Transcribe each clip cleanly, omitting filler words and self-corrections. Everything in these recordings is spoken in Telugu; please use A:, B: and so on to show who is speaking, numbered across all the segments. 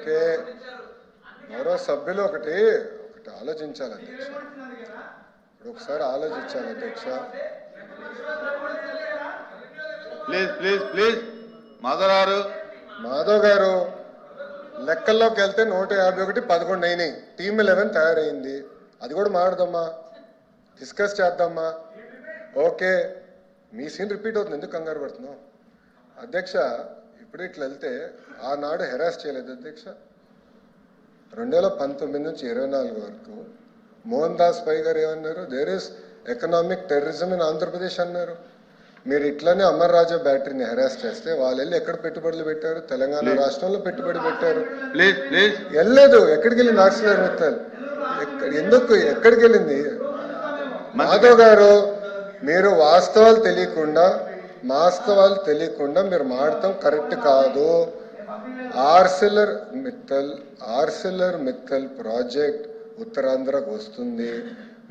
A: ఓకే, మరో సభ్యులు ఒకటి ఆలోచించాలి అధ్యక్ష. ఇప్పుడు ఒకసారి ఆలోచించాలి అధ్యక్ష.
B: ప్లీజ్ ప్లీజ్ ప్లీజ్
A: మాధవ్ గారు లెక్కల్లోకి వెళ్తే 151 11 అయినాయి. టీమ్ 11 తయారైంది. అది కూడా మాట్లాడదామా, డిస్కస్ చేద్దామా? ఓకే, మీ సీన్ రిపీట్ అవుతుంది, ఎందుకు కంగారు పడుతున్నాం అధ్యక్ష? ఇప్పుడు ఇట్లా వెళ్తే ఆనాడు హెరాస్ చేయలేదు అధ్యక్ష. 2019 నుంచి 24 వరకు మోహన్ దాస్ పై గారు ఏమన్నారు? There is economic terrorism in Andhra Pradesh అన్నారు. మీరు ఇట్లనే అమర్ రాజా బ్యాటరీని హెరాస్ చేస్తే వాళ్ళు వెళ్ళి ఎక్కడ పెట్టుబడులు పెట్టారు? తెలంగాణ రాష్ట్రంలో పెట్టుబడి పెట్టారు. వెళ్ళలేదు. ఎక్కడికి వెళ్ళింది ఆక్సిలర్ మిత్తల్? ఎందుకు ఎక్కడికి వెళ్ళింది? మాధవ్ గారు, మీరు వాస్తవాలు తెలియకుండా మీరు మాడటం కరెక్ట్ కాదు. ఆర్సిలర్ మిత్తల్ ప్రాజెక్ట్ ఉత్తరాంధ్రకు వస్తుంది.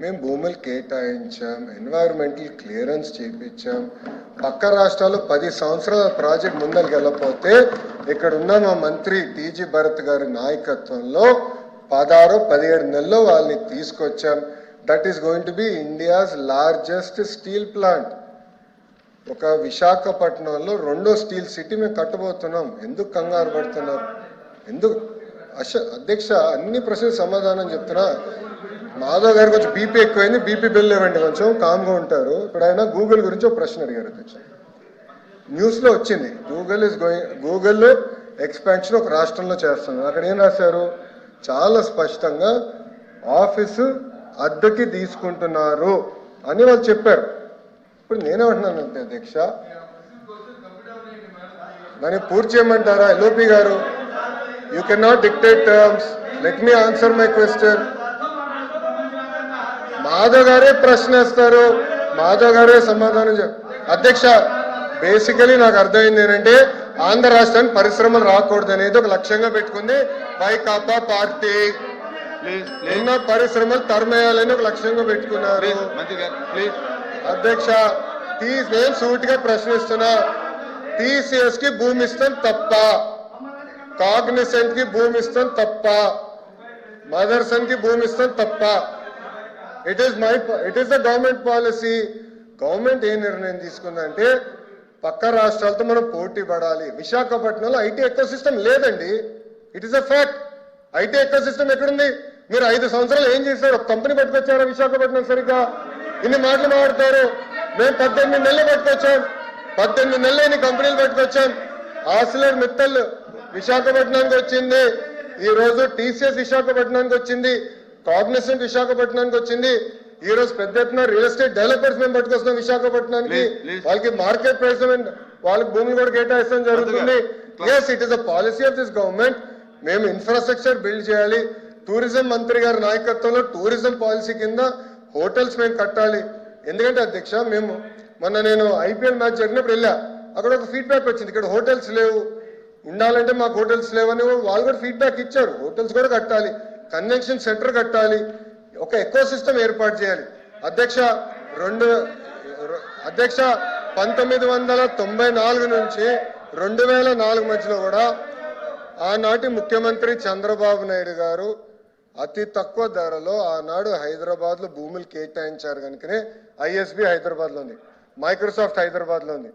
A: మేము భూములు కేటాయించాం, ఎన్వైరన్మెంటల్ క్లియరెన్స్ చేయించాం. పక్క రాష్ట్రాలు 10 సంవత్సరాల ప్రాజెక్ట్ ముందరికి వెళ్ళకపోతే ఇక్కడ ఉన్న మా మంత్రి టీజీ భరత్ గారి నాయకత్వంలో 16-17 నెలల్లో వాళ్ళని తీసుకొచ్చాం. That is going to be India's largest steel plant. ఒక విశాఖపట్నంలో 2వ స్టీల్ సిటీ మేము కట్టబోతున్నాం. ఎందుకు కంగారు పడుతున్నారు? ఎందుకు అధ్యక్ష? అన్ని ప్రశ్నలు సమాధానం చెప్తున్నా. మాధవ్ గారు కొంచెం బీపీ ఎక్కువైంది, బీపీ బిల్ ఇవ్వండి, కొంచెం కామ్గా ఉంటారు. ఇప్పుడు ఆయన గూగుల్ గురించి ఒక ప్రశ్న అడిగారు అధ్యక్ష. న్యూస్లో వచ్చింది, గూగుల్ ఎక్స్పాన్షన్ ఒక రాష్ట్రంలో చేస్తున్నారు. అక్కడ ఏం రాశారు? చాలా స్పష్టంగా ఆఫీసు అద్దెకి తీసుకుంటున్నారు అని వాళ్ళు చెప్పారు. ఇప్పుడు నేనేమంటున్నానంటే అధ్యక్ష, దాన్ని పూర్తి చేయమంటారా? ఎల్ఓపి గారు, you can not dictate terms. Let me answer my question. Madhav గారే ప్రశ్న వేస్తారు, మాధవ్ గారే సమాధానం అధ్యక్ష, బేసికలీ నాకు అర్థమైంది ఏంటంటే ఆంధ్ర రాష్ట్రానికి పరిశ్రమలు రాకూడదు అనేది ఒక లక్ష్యంగా పెట్టుకుంది వైకాపా పార్టీ. ఉన్న పరిశ్రమలు తరమేయాలని ఒక లక్ష్యంగా పెట్టుకున్నారు అధ్యక్ష. నేను సూటిగా ప్రశ్నిస్తున్నా, టీసీఎస్ కి భూమి ఇస్తాం తప్ప, కాగ్నిసెంట్ కి భూమి ఇస్తాం తప్ప, మదర్సన్ కి భూమి ఇస్తాం తప్ప? It is the government policy. Government ఏ నిర్ణయం తీసుకుందంటే పక్క రాష్ట్రాలతో మనం పోటీ పడాలి. విశాఖపట్నంలో ఐటీ ఎకో సిస్టమ్ లేదండి. It is a fact. IT ecosystem ఎక్కడుంది? మీరు 5 సంవత్సరాలు ఏం చేశారు? ఒక కంపెనీ పట్టుకొచ్చారా విశాఖపట్నం? సరిగ్గా ఇన్ని మాటలు మాట్లాడతారు. మేము 18 నెలలు పట్టుకొచ్చాం, 18 నెలలు ఇన్ని కంపెనీలు పట్టుకొచ్చాం. ఆర్సిలర్ మిత్తల్ విశాఖపట్నానికి వచ్చింది, ఈ రోజు టీసీఎస్ విశాఖపట్నానికి వచ్చింది, కాగ్నిసెంట్ విశాఖపట్నానికి వచ్చింది. ఈ రోజు పెద్ద ఎత్తున రియల్ ఎస్టేట్ డెవలపర్స్ మేము పట్టుకొస్తున్నాం విశాఖపట్నానికి. వాళ్ళకి మార్కెట్ ప్రైస్ వాళ్ళకి భూములు కూడా కేటాయిస్తాం జరుగుతుంది. Yes, it is a policy of this government. మేము ఇన్ఫ్రాస్ట్రక్చర్ బిల్డ్ చేయాలి. టూరిజం మంత్రి గారి నాయకత్వంలో టూరిజం పాలసీ కింద హోటల్స్ మేము కట్టాలి. ఎందుకంటే అధ్యక్ష, మేము నేను ఐపీఎల్ మ్యాచ్ జరిగినప్పుడు వెళ్ళా, అక్కడ ఒక ఫీడ్బ్యాక్ వచ్చింది, ఇక్కడ హోటల్స్ లేవు, ఉండాలంటే మాకు హోటల్స్ లేవని వాళ్ళు కూడా ఫీడ్బ్యాక్ ఇచ్చారు. హోటల్స్ కూడా కట్టాలి, కన్వెన్షన్ సెంటర్ కట్టాలి, ఒక ఎకో సిస్టమ్ ఏర్పాటు చేయాలి. అధ్యక్ష 1994 నుంచి 2004 మధ్యలో కూడా ఆనాటి ముఖ్యమంత్రి చంద్రబాబు నాయుడు గారు అతి తక్కువ ధరలో ఆనాడు హైదరాబాద్ లో భూములు కేటాయించారు కనుకనే ఐఎస్బి హైదరాబాద్ లో ఉంది, మైక్రోసాఫ్ట్ హైదరాబాద్ లో ఉంది,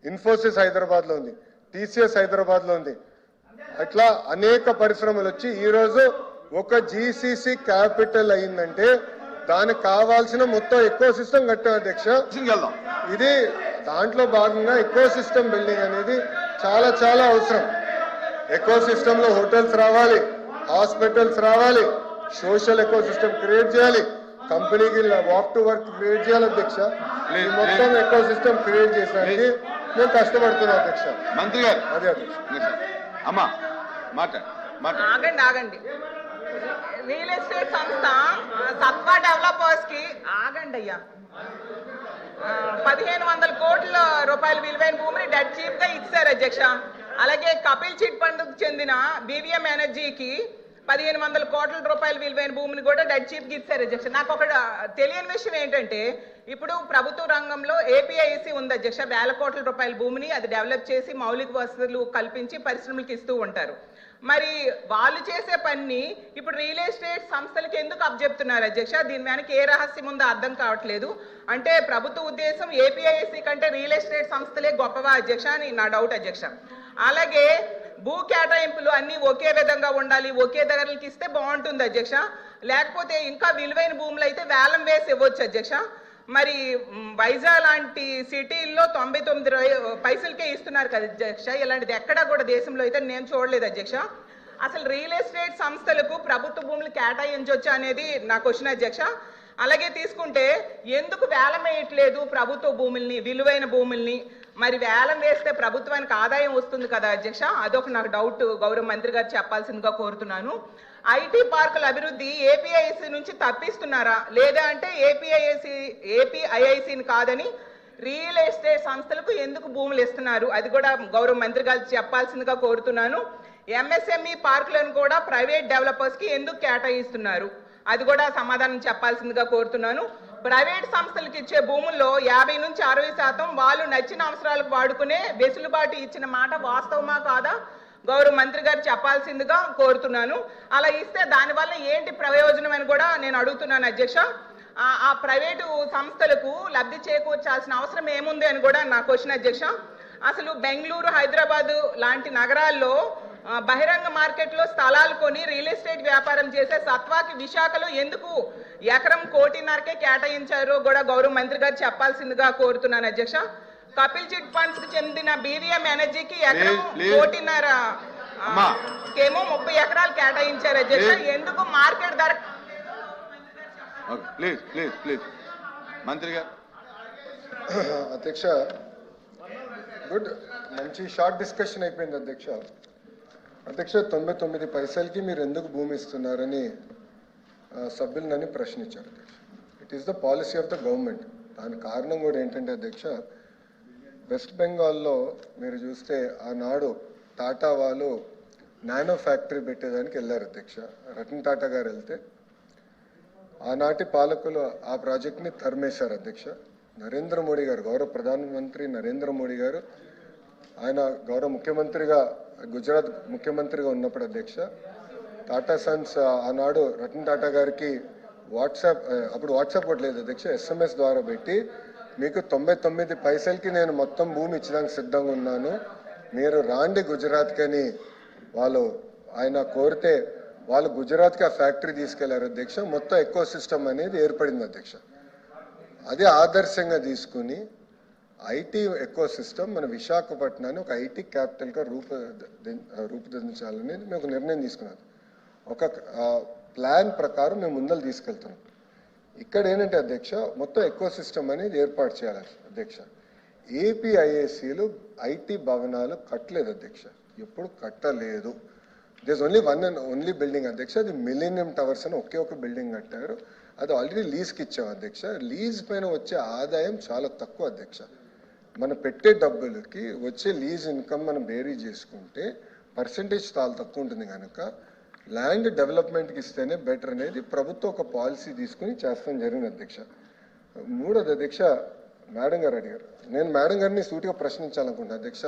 A: ఇన్ఫోసిస్ హైదరాబాద్ లో ఉంది, టీసీఎస్ హైదరాబాద్ లో ఉంది. అట్లా అనేక పరిశ్రమలు వచ్చి ఈ రోజు ఒక జీసీసీ క్యాపిటల్ అయిందంటే దానికి కావాల్సిన మొత్తం ఎకో సిస్టమ్ కట్టాం అధ్యక్ష. ఇది దాంట్లో భాగంగా ఎకో సిస్టమ్ బిల్డింగ్ అనేది చాలా చాలా అవసరం. ఎకో సిస్టమ్ లో హోటల్స్ రావాలి, హాస్పిటల్స్ రావాలి, సోషల్ ఎకో సిస్టమ్ క్రియేట్ చేయాలి, కంపెనీకి వాక్ టు వర్క్ క్రియేట్ చేయాలి అధ్యక్ష. ఈ మొత్తం ఎకో సిస్టమ్ క్రియేట్ చేసడానికి మేము కష్టపడుతున్నాం అధ్యక్ష.
B: మంత్రి గారు
A: అదే అధ్యక్ష.
B: అమ్మా
C: ఆగండి. రియల్ ఎస్టేట్ సంస్థ సత్వా డెవలపర్స్ కి అయ్యా 1500 కోట్ల రూపాయల విలువైన భూమిని డెడ్ చీప్ గా ఇచ్చారు అధ్యక్ష. అలాగే కపిల్ చిట్ ఫండ్ చెందిన బీవీఎం ఎనర్జీకి 1500 కోట్ల రూపాయల విలువైన భూమిని కూడా డెడ్ చీప్ కి ఇచ్చారు అధ్యక్ష. నాకు ఒక తెలియని విషయం ఏంటంటే, ఇప్పుడు ప్రభుత్వ రంగంలో ఏపీఐసి ఉంది అధ్యక్ష, 1000 కోట్ల రూపాయల భూమిని అది డెవలప్ చేసి మౌలిక వసతులు కల్పించి పరిశ్రమలకు ఇస్తూ ఉంటారు. మరి వాళ్ళు చేసే పని ఇప్పుడు రియల్ ఎస్టేట్ సంస్థలకు ఎందుకు అప్పచెప్తున్నారు అధ్యక్ష? దీని వెనక ఏ రహస్యం ఉందో అర్థం కావట్లేదు. అంటే ప్రభుత్వ ఉద్దేశం ఏపీఐఎస్సి కంటే రియల్ ఎస్టేట్ సంస్థలే గొప్పవా అధ్యక్ష అని నా డౌట్ అధ్యక్ష. అలాగే భూ కేటాయింపులు అన్నీ ఒకే విధంగా ఉండాలి, ఒకే ధరలకి ఇస్తే బాగుంటుంది అధ్యక్ష. లేకపోతే ఇంకా విలువైన భూములు అయితే వేలం వేసి ఇవ్వచ్చు అధ్యక్ష. మరి వైజాగ్ లాంటి సిటీల్లో 99 పైసలకే ఇస్తున్నారు కదా అధ్యక్ష. ఇలాంటిది ఎక్కడా కూడా దేశంలో అయితే నేను చూడలేదు అధ్యక్ష. అసలు రియల్ ఎస్టేట్ సంస్థలకు ప్రభుత్వ భూములు కేటాయించవచ్చు అనేది నా క్వశ్చన్ అధ్యక్ష. అలాగే తీసుకుంటే ఎందుకు వేలం వేయట్లేదు ప్రభుత్వ భూముల్ని, విలువైన భూముల్ని? మరి వేలం వేస్తే ప్రభుత్వానికి ఆదాయం వస్తుంది కదా అధ్యక్ష. అదొక నాకు డౌట్, గౌరవ మంత్రి గారు చెప్పాల్సిందిగా కోరుతున్నాను. ఐటీ పార్కుల అభివృద్ధి ఏపీఐసి నుంచి తప్పిస్తున్నారా, లేదా అంటే ఏపీఐఐసిని కాదని రియల్ ఎస్టేట్ సంస్థలకు ఎందుకు భూములు ఇస్తున్నారు? అది కూడా గౌరవ మంత్రి గారు చెప్పాల్సిందిగా కోరుతున్నాను. ఎంఎస్ఎంఈ పార్కులను కూడా ప్రైవేట్ డెవలపర్స్కి ఎందుకు కేటాయిస్తున్నారు? అది కూడా సమాధానం చెప్పాల్సిందిగా కోరుతున్నాను. ప్రైవేట్ సంస్థలకు ఇచ్చే భూముల్లో 50 నుంచి 60% వాళ్ళు నచ్చిన అవసరాలకు వాడుకునే వెసులుబాటు ఇచ్చిన మాట వాస్తవమా కాదా గౌరవ మంత్రి గారు చెప్పాల్సిందిగా కోరుతున్నాను. అలా ఇస్తే దానివల్ల ఏంటి ప్రయోజనం అని కూడా నేను అడుగుతున్నాను అధ్యక్ష. ఆ ప్రైవేటు సంస్థలకు లబ్ధి చేకూర్చాల్సిన అవసరం ఏముంది అని కూడా నా క్వశ్చన్ అధ్యక్ష. అసలు బెంగళూరు, హైదరాబాదు లాంటి నగరాల్లో బహిరంగ మార్కెట్లో స్థలాలు కొని రియల్ ఎస్టేట్ వ్యాపారం చేసే సత్వాకి విశాఖలో ఎందుకు ఎకరం 1.5 కేటాయించారో కూడా గౌరవ మంత్రి గారు చెప్పాల్సిందిగా కోరుతున్నాను అధ్యక్ష. కపిల్ చిట్ ఫండ్స్ కి చెందిన బీవీఎం ఎనర్జీకి ఎకరం 1.5 ఏమో 30 ఎకరాలు కేటాయించారు అధ్యక్ష. ఎందుకు మార్కెట్ ధర?
B: ప్లీజ్ ప్లీజ్ ప్లీజ్ మంత్రి గారు.
A: అధ్యక్ష, గుడ్, మంచి షార్ట్ డిస్కషన్ అయిపోయింది అధ్యక్ష. అధ్యక్ష, 99 పైసలకి మీరు ఎందుకు భూమి ఇస్తున్నారని సభ్యులు నన్ను ప్రశ్నించారు అధ్యక్ష. It is the policy of the government. దాని కారణం కూడా ఏంటంటే అధ్యక్ష, వెస్ట్ బెంగాల్లో మీరు చూస్తే ఆనాడు టాటా వాళ్ళు నానో ఫ్యాక్టరీ పెట్టేదానికి వెళ్ళారు అధ్యక్ష. రతన్ టాటా గారు వెళ్తే ఆనాటి పాలకులు ఆ ప్రాజెక్ట్ని తరిమేశారు అధ్యక్ష. నరేంద్ర మోడీ గారు, గౌరవ ప్రధానమంత్రి నరేంద్ర మోడీ గారు, ఆయన గౌరవ ముఖ్యమంత్రిగా గుజరాత్ ముఖ్యమంత్రిగా ఉన్నప్పుడు అధ్యక్ష, టాటా సన్స్ ఆనాడు రతన్ టాటా గారికి అప్పుడు వాట్సాప్ కూడా లేదు అధ్యక్ష, SMS ద్వారా పెట్టి మీకు 99 పైసలకి నేను మొత్తం భూమి ఇచ్చడానికి సిద్ధంగా ఉన్నాను, మీరు రాండి గుజరాత్కి అని ఆయన కోరితే వాళ్ళు గుజరాత్కి ఆ ఫ్యాక్టరీ తీసుకెళ్లారు అధ్యక్ష. మొత్తం ఎకో సిస్టమ్ అనేది ఏర్పడింది అధ్యక్ష. అదే ఆదర్శంగా తీసుకుని ఐటీ ఎకో సిస్టమ్ మన విశాఖపట్నాన్ని ఒక ఐటీ క్యాపిటల్గా రూపుదిద్దించాలని మేము ఒక నిర్ణయం తీసుకున్నాం. ఒక ప్లాన్ ప్రకారం మేము ముందలు తీసుకెళ్తున్నాం. ఇక్కడ ఏంటంటే అధ్యక్ష, మొత్తం ఎకో సిస్టమ్ అనేది ఏర్పాటు చేయాలి అధ్యక్ష. ఏపీఐఏసీలు ఐటీ భవనాలు కట్టలేదు అధ్యక్ష, ఎప్పుడు కట్టలేదు. దిస్ ఓన్లీ బిల్డింగ్ అధ్యక్ష. అది మిలీనియం టవర్స్ అని ఒకే ఒక బిల్డింగ్ కట్టారు. అది ఆల్రెడీ లీజ్కి ఇచ్చాం అధ్యక్ష. లీజ్ పైన వచ్చే ఆదాయం చాలా తక్కువ అధ్యక్ష. మనం పెట్టే డబ్బులకి వచ్చే లీజ్ ఇన్కమ్ మనం బేరీ చేసుకుంటే పర్సంటేజ్ చాలా తక్కువ ఉంటుంది కనుక ల్యాండ్ డెవలప్మెంట్కి ఇస్తేనే బెటర్ అనేది ప్రభుత్వం ఒక పాలసీ తీసుకుని చేస్తాం జరిగింది అధ్యక్ష. మూడోది అధ్యక్ష, మేడం గారు అడిగారు, నేను మేడం గారిని సూటిగా ప్రశ్నించాలనుకుంటున్నాను అధ్యక్ష.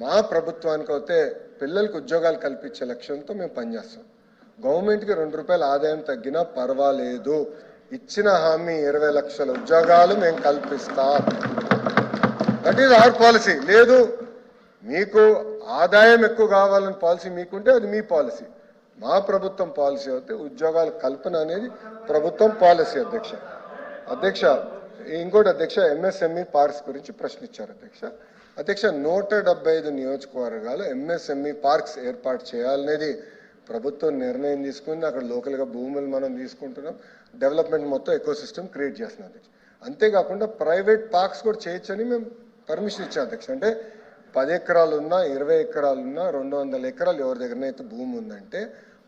A: మా ప్రభుత్వానికి అయితే పిల్లలకు ఉద్యోగాలు కల్పించే లక్ష్యంతో మేము పనిచేస్తాం. గవర్నమెంట్కి 2 రూపాయల ఆదాయం తగ్గినా పర్వాలేదు, ఇచ్చిన హామీ 20 లక్షల ఉద్యోగాలు మేము కల్పిస్తాం. That is our policy. లేదు మీకు ఆదాయం ఎక్కువ కావాలని పాలసీ మీకుంటే అది మీ పాలసీ. మా ప్రభుత్వం పాలసీ అయితే ఉద్యోగాల కల్పన అనేది ప్రభుత్వం పాలసీ అధ్యక్ష. అధ్యక్ష, ఇంకోటి అధ్యక్ష, MSME పార్క్స్ గురించి ప్రశ్నించారు అధ్యక్ష. అధ్యక్ష, 175 నియోజకవర్గాలు MSME పార్క్స్ ఏర్పాటు చేయాలనేది ప్రభుత్వం నిర్ణయం తీసుకుంది. అక్కడ లోకల్గా భూములు మనం తీసుకుంటున్నాం, డెవలప్మెంట్ మొత్తం ఎకో సిస్టమ్ క్రియేట్ చేస్తున్నాం అధ్యక్ష. అంతేకాకుండా ప్రైవేట్ పార్క్స్ కూడా చేయొచ్చని మేము పర్మిషన్ ఇచ్చాం అధ్యక్ష. అంటే 10 ఎకరాలు ఉన్నా 20 ఎకరాలు ఉన్నా 200 ఎకరాలు ఎవరి దగ్గరనైతే భూమి ఉందంటే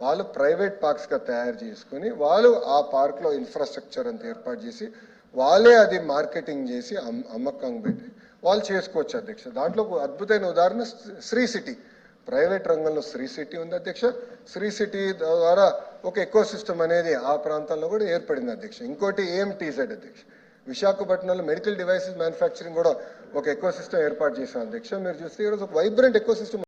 A: వాళ్ళు ప్రైవేట్ పార్క్స్గా తయారు చేసుకుని వాళ్ళు ఆ పార్క్లో ఇన్ఫ్రాస్ట్రక్చర్ అంతా ఏర్పాటు చేసి వాళ్ళే అది మార్కెటింగ్ చేసి అమ్మకం పెట్టి వాళ్ళు చేసుకోవచ్చు అధ్యక్ష. దాంట్లో అద్భుతమైన ఉదాహరణ శ్రీ సిటీ. ప్రైవేట్ రంగంలో శ్రీ సిటీ ఉంది అధ్యక్ష. శ్రీ సిటీ ద్వారా ఒక ఎకో సిస్టమ్ అనేది ఆ ప్రాంతంలో కూడా ఏర్పడింది అధ్యక్ష. ఇంకోటి AMTZ అధ్యక్ష, విశాఖపట్నంలో మెడికల్ డివైసెస్ మ్యానుఫ్యాక్చరింగ్ కూడా ఒక ఎకో సిస్టమ్ ఏర్పాటు చేశాం అధ్యక్ష. మీరు చూస్తే ఈరోజు ఒక వైబ్రెంట్ ఎకో సిస్టమ్